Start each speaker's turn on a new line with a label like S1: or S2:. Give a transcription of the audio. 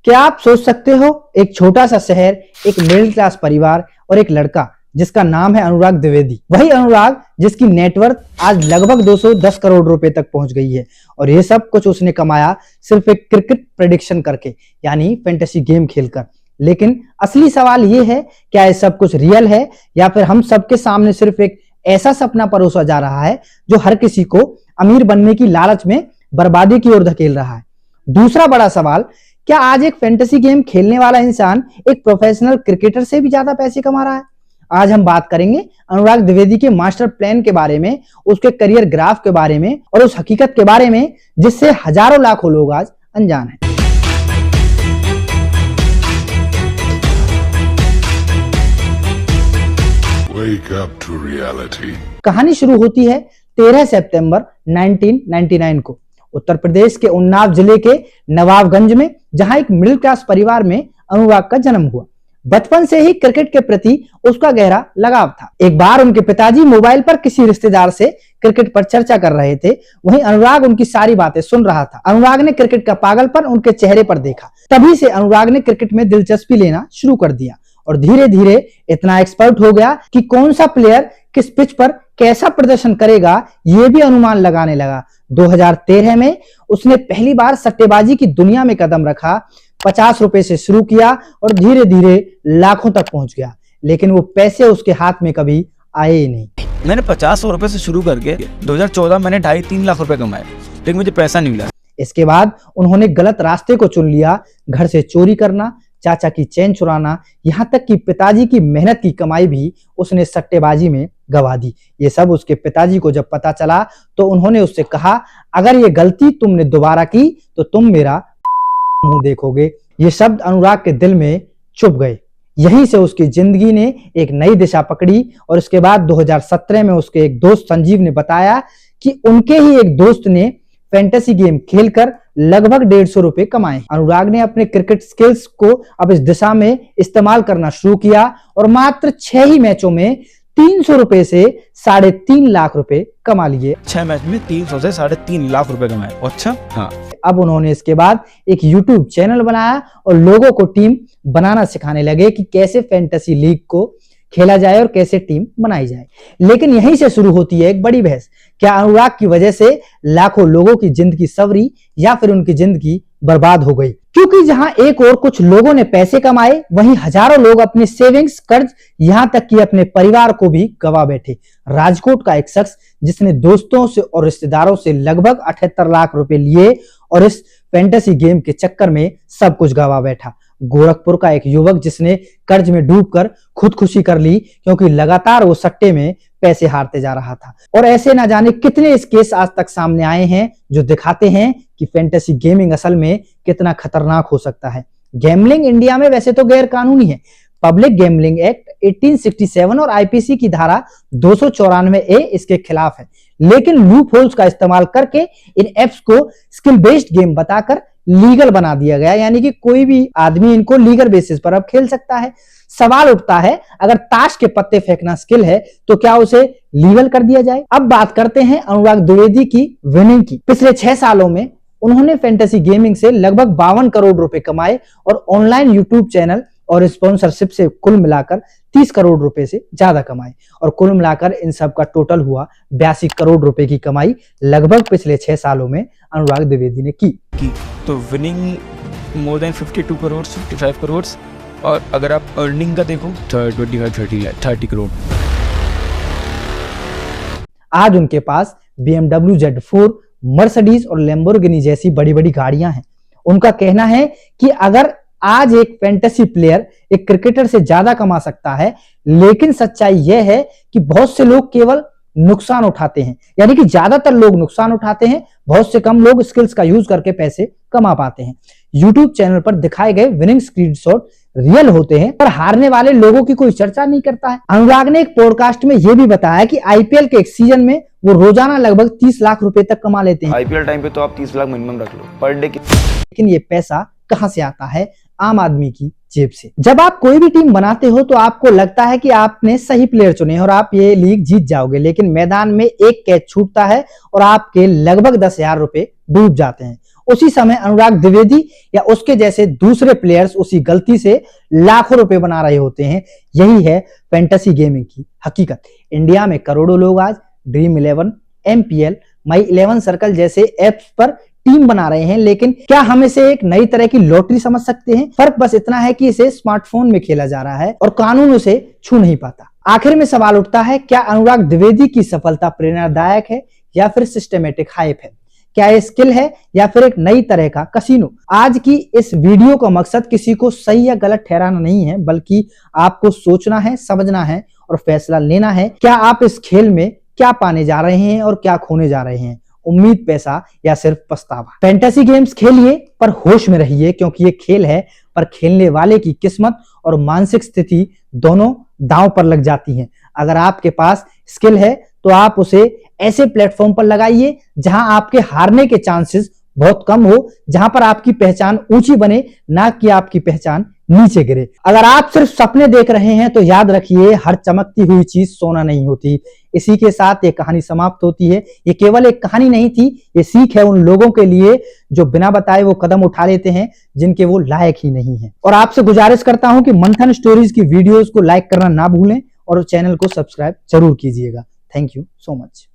S1: क्या आप सोच सकते हो, एक छोटा सा शहर, एक मिडिल क्लास परिवार और एक लड़का जिसका नाम है अनुराग द्विवेदी। वही अनुराग जिसकी नेटवर्थ आज लगभग 210 करोड़ रुपए तक पहुंच गई है और ये सब कुछ उसने कमाया सिर्फ एक क्रिकेट प्रेडिक्शन करके, यानी फैंटेसी गेम खेलकर। लेकिन असली सवाल ये है, क्या ये सब कुछ रियल है या फिर हम सबके सामने सिर्फ एक ऐसा सपना परोसा जा रहा है जो हर किसी को अमीर बनने की लालच में बर्बादी की ओर धकेल रहा है। दूसरा बड़ा सवाल, क्या आज एक फैंटेसी गेम खेलने वाला इंसान एक प्रोफेशनल क्रिकेटर से भी ज्यादा पैसे कमा रहा है? आज हम बात करेंगे अनुराग द्विवेदी के मास्टर प्लान के बारे में, उसके करियर ग्राफ के बारे में और उस हकीकत के बारे में जिससे हजारों लाखों लोग आज अनजान हैं।
S2: Wake up to reality.
S1: कहानी शुरू होती है 13 सितंबर 1999 को उत्तर प्रदेश के उन्नाव जिले के नवाबगंज में, जहां एक मिडिल क्लास परिवार में अनुराग का जन्म हुआ। बचपन से ही क्रिकेट के प्रति उसका गहरा लगाव था। एक बार उनके पिताजी मोबाइल पर किसी रिश्तेदार से क्रिकेट पर चर्चा कर रहे थे, वहीं अनुराग उनकी सारी बातें सुन रहा था। अनुराग ने क्रिकेट का पागलपन उनके चेहरे पर देखा। तभी से अनुराग ने क्रिकेट में दिलचस्पी लेना शुरू कर दिया और धीरे धीरे इतना एक्सपर्ट हो गया कि कौन सा प्लेयर किस पिच पर कैसा प्रदर्शन करेगा ये भी अनुमान लगाने लगा। 2013 में उसने पहली बार सट्टेबाजी की दुनिया में कदम रखा। 50 रुपए से शुरू किया और धीरे धीरे लाखों तक पहुंच गया, लेकिन वो पैसे उसके हाथ में कभी आए ही नहीं।
S3: मैंने 50 रुपए से शुरू करके 2014 मैंने 2.5-3 लाख रुपए कमाए, लेकिन मुझे पैसा नहीं मिला।
S1: इसके बाद उन्होंने गलत रास्ते को चुन लिया, घर से चोरी करना, चाचा की चेन चुराना, यहाँ तक कि पिताजी की मेहनत की कमाई भी उसने सट्टेबाजी में गवा दी। ये सब उसके पिताजी को जब पता चला तो उन्होंने उससे कहा, अगर ये गलती तुमने दोबारा की तो तुम मेरा मुंह देखोगे। ये शब्द अनुराग के दिल में चुभ गए। यहीं से उसकी जिंदगी ने एक नई दिशा पकड़ी और उसके बाद 2017 में उसके एक दोस्त संजीव ने बताया कि उनके ही एक दोस्त ने फैंटेसी गेम खेलकर लगभग 150 रुपए कमाए। अनुराग ने अपने क्रिकेट स्किल्स को अब इस दिशा में इस्तेमाल करना शुरू किया और मात्र 6 ही मैचों में 300 रुपए से 3.5 लाख रुपए कमा लिए।
S3: 6 मैच में 300 से 3.5 लाख रुपए कमाए। अच्छा, हाँ।
S1: अब उन्होंने इसके बाद एक यूट्यूब चैनल बनाया और लोगों को टीम बनाना सिखाने लगे कि कैसे फैंटेसी लीग को खेला जाए और कैसे टीम बनाई जाए। लेकिन यहीं से शुरू होती है एक बड़ी बहस, क्या अनुराग की वजह से लाखों लोगों की जिंदगी संवरी या फिर उनकी जिंदगी बर्बाद हो गई? क्योंकि जहां एक और कुछ लोगों ने पैसे कमाए, वहीं हजारों लोग अपनी सेविंग्स, कर्ज, यहां तक कि अपने परिवार को भी गवा बैठे। राजकोट का एक शख्स जिसने दोस्तों से और रिश्तेदारों से लगभग 78 लाख रुपए लिए और इस फैंटेसी गेम के चक्कर में सब कुछ गवा बैठा। गोरखपुर का एक युवक जिसने कर्ज में डूबकर खुदकुशी कर ली क्योंकि लगातार वो सट्टे में पैसे हारते जा रहा था। और ऐसे ना जाने कितने इस केस आज तक सामने आए हैं जो दिखाते हैं कि फैंटेसी गेमिंग असल में कितना खतरनाक हो सकता है। गैम्बलिंग इंडिया में वैसे तो गैर कानूनी है। पब्लिक गैम्बलिंग एक्ट 1867 और आईपीसी की धारा 294A इसके खिलाफ है, लेकिन लूप होल्स का इस्तेमाल करके इन एप्स को स्किल बेस्ड गेम बताकर लीगल बना दिया गया, यानी कि कोई भी आदमी इनको लीगल बेसिस पर अब खेल सकता है। सवाल उठता है, अगर ताश के पत्ते फेंकना स्किल है तो क्या उसे लीगल कर दिया जाए? अब बात करते हैं अनुराग द्विवेदी की विनिंग की। पिछले 6 सालों में उन्होंने फैंटेसी गेमिंग से लगभग 52 करोड़ रुपए कमाए और ऑनलाइन यूट्यूब चैनल और स्पॉन्सरशिप से कुल मिलाकर 30 करोड़ रुपए से ज्यादा कमाए और कुल मिलाकर इन सब का टोटल हुआ 82 करोड़ रुपए की कमाई लगभग पिछले 6 सालों में अनुराग द्विवेदी ने की।
S3: तो winning more than 52 crore, 55 crore, और अगर आप अर्निंग का देखो 30 करोड़।
S1: आज उनके पास BMW Z4, मर्सिडीज और लैम्बोर्गिनी जैसी बड़ी बड़ी गाड़ियां हैं। उनका कहना है कि अगर आज एक फैंटेसी प्लेयर एक क्रिकेटर से ज्यादा कमा सकता है, लेकिन सच्चाई यह है कि बहुत से लोग केवल नुकसान उठाते हैं, यानी कि ज्यादातर लोग नुकसान उठाते हैं, बहुत से कम लोग स्किल्स का यूज करके पैसे कमा पाते हैं। YouTube चैनल पर दिखाए गए विनिंग स्क्रीनशॉट रियल होते हैं, पर हारने वाले लोगों की कोई चर्चा नहीं करता है। अनुराग ने एक पॉडकास्ट में यह भी बताया कि आईपीएल के एक सीजन में वो रोजाना लगभग 30 लाख रुपए तक कमा लेते हैं।
S4: आईपीएल टाइम पे तो आप 30 लाख मिनिमम रख लो पर डे की।
S1: लेकिन ये पैसा कहां से आता है? आम आदमी की जेब से। जब आप कोई भी टीम बनाते हो तो आपको लगता है कि आपने सही प्लेयर चुने और आप ये लीग जीत जाओगे, लेकिन मैदान में एक कैच छूटता है और आपके लगभग 10,000 रुपए डूब जाते हैं। उसी समय अनुराग द्विवेदी या उसके जैसे दूसरे प्लेयर्स उसी गलती से लाखों रुपए बना रहे होते हैं। यही है फैंटेसी गेमिंग की हकीकत। इंडिया में करोड़ों लोग आज ड्रीम 11, MPL, माई 11 सर्कल जैसे एप्स पर टीम बना रहे हैं, लेकिन क्या हम इसे एक नई तरह की लॉटरी समझ सकते हैं? फर्क बस इतना है कि इसे स्मार्टफोन में खेला जा रहा है और कानून उसे छू नहीं पाता। आखिर में सवाल उठता है, क्या अनुराग द्विवेदी की सफलता प्रेरणादायक है या फिर सिस्टमेटिक हाइप है? क्या ये स्किल है या फिर एक नई तरह का कसिनो? आज की इस वीडियो का मकसद किसी को सही या गलत ठहराना नहीं है, बल्कि आपको सोचना है, समझना है और फैसला लेना है। क्या आप इस खेल में क्या पाने जा रहे हैं और क्या खोने जा रहे हैं? उम्मीद, पैसा या सिर्फ पछतावा? फैंटेसी गेम्स खेलिए पर होश में रहिए, क्योंकि ये खेल है, पर खेलने वाले की किस्मत और मानसिक स्थिति दोनों दांव पर लग जाती हैं। अगर आपके पास स्किल है तो आप उसे ऐसे प्लेटफॉर्म पर लगाइए जहां आपके हारने के चांसेस बहुत कम हो, जहां पर आपकी पहचान ऊंची बने, ना कि आपकी पहचान नीचे गिरे। अगर आप सिर्फ सपने देख रहे हैं तो याद रखिए, हर चमकती हुई चीज सोना नहीं होती। इसी के साथ ये कहानी समाप्त होती है। ये केवल एक कहानी नहीं थी, ये सीख है उन लोगों के लिए जो बिना बताए वो कदम उठा लेते हैं जिनके वो लायक ही नहीं है। और आपसे गुजारिश करता हूं कि मंथन स्टोरीज की वीडियोस को लाइक करना ना भूलें और चैनल को सब्सक्राइब जरूर कीजिएगा। Thank you so much.